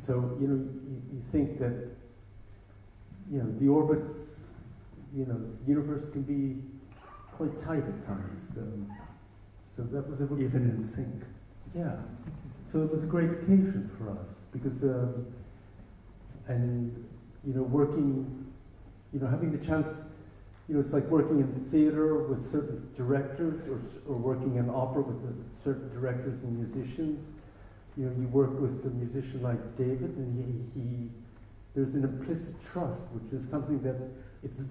So, you think that, the orbits, the universe can be quite tight at times. So that was even in sync. Yeah. So it was a great occasion for us because, working, having the chance, it's like working in theater with certain directors or working in opera with certain directors and musicians. You work with a musician like David, and there's an implicit trust, which is something that it's a,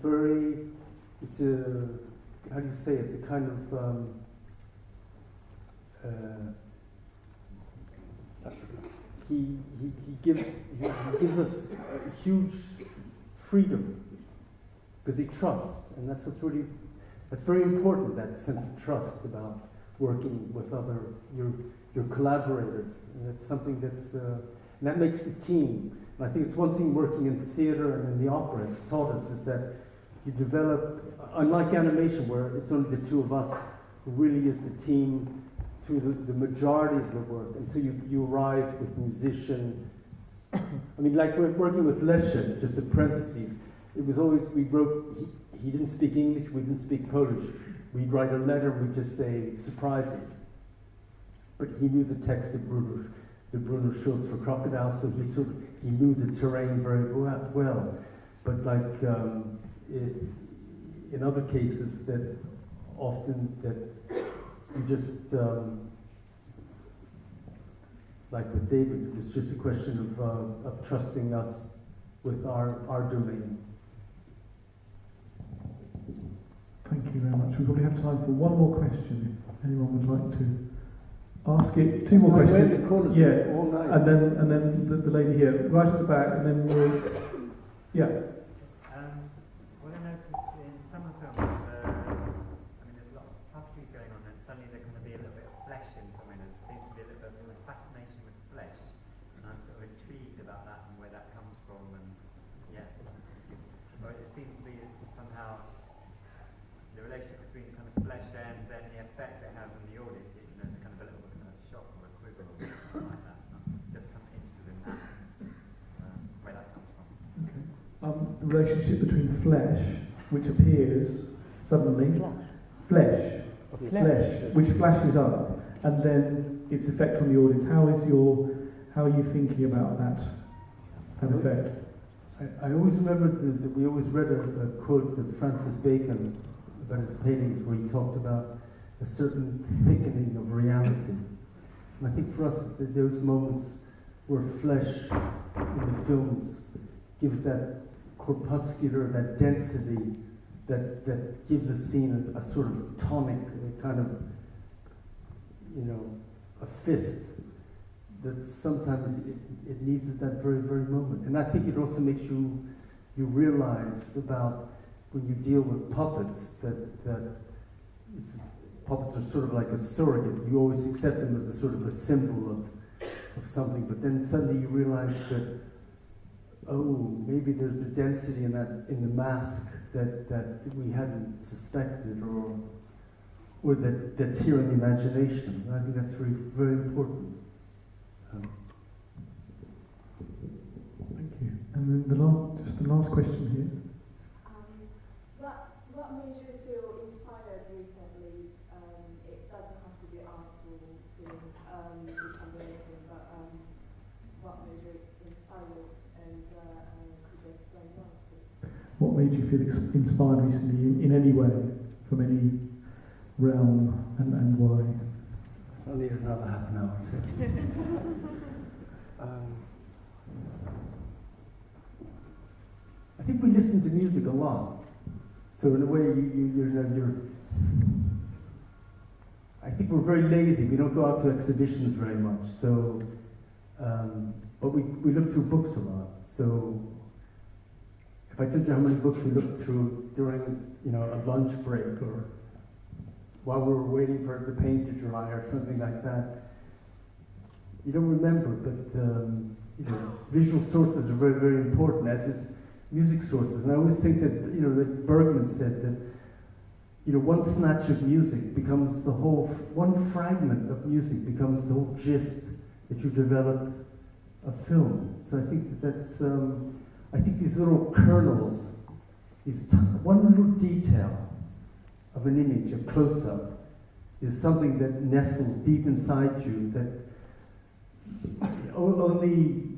how do you say, it's a kind of, he gives us a huge freedom because he trusts, and that's very important, that sense of trust about working with your collaborators, and it's something and that makes the team. And I think it's one thing working in theater and in the opera has taught us is that you develop, unlike animation where it's only the two of us who really is the team through the majority of the work until you arrive with musician. I mean, like we're working with Leszek, just in parentheses, it was always, we wrote, he didn't speak English, we didn't speak Polish. We'd write a letter, we'd just say surprises. But he knew the text of Bruno Schulz for Crocodile, so he knew the terrain very well. But like in other cases that often that you just, like with David, it's just a question of trusting us with our domain. Thank you very much. We probably have time for one more question if anyone would like to ask it. Two more questions. Yeah, all night. and then the lady here, right at the back, and then we'll, yeah. What I noticed in some of the films, there's a lot of puppetry going on, and suddenly there can be a little bit of flesh in some way. There seems to be a little bit of a fascination with flesh, and I'm sort of intrigued about that and where that comes from, and or it seems to be somehow the relationship between kind of flesh and then the effect it has on the audience. There's a kind of a little bit of a shock or a quiver or something like that. I'm just kind of interested in that, where that comes from. Okay. The relationship between flesh, which appears suddenly, flesh, which flashes up, and then its effect on the audience. How are you thinking about that effect? I always remember that we always read a quote of Francis Bacon about his paintings where he talked about a certain thickening of reality. And I think for us, those moments where flesh in the films gives that corpuscular, that density, that gives a scene a sort of tonic, a kind of, a fist, that sometimes it needs at that very, very moment. And I think it also makes you realize about when you deal with puppets that puppets are sort of like a surrogate. You always accept them as a sort of a symbol of something, but then suddenly you realize that, oh, maybe there's a density in the mask that we hadn't suspected, or that's here in the imagination. And I think that's very, very important. Thank you. And then just the last question here. What made you feel inspired recently? It doesn't have to be art or film, it can be anything, but what made you inspired, and could you explain that, please? What made you feel inspired recently in any way, from any realm, and why? I'll need another half an hour. I think we listen to music a lot. So in a way, I think we're very lazy. We don't go out to exhibitions very much. So, but we look through books a lot. So if I told you how many books we looked through during, a lunch break or while we were waiting for the paint to dry or something like that, you don't remember. But visual sources are very, very important, as is music sources. And I always think that, that Bergman said that, one snatch of music becomes one fragment of music becomes the whole gist that you develop of film. So I think that's, I think these little kernels, one little detail of an image, a close-up, is something that nestles deep inside you that only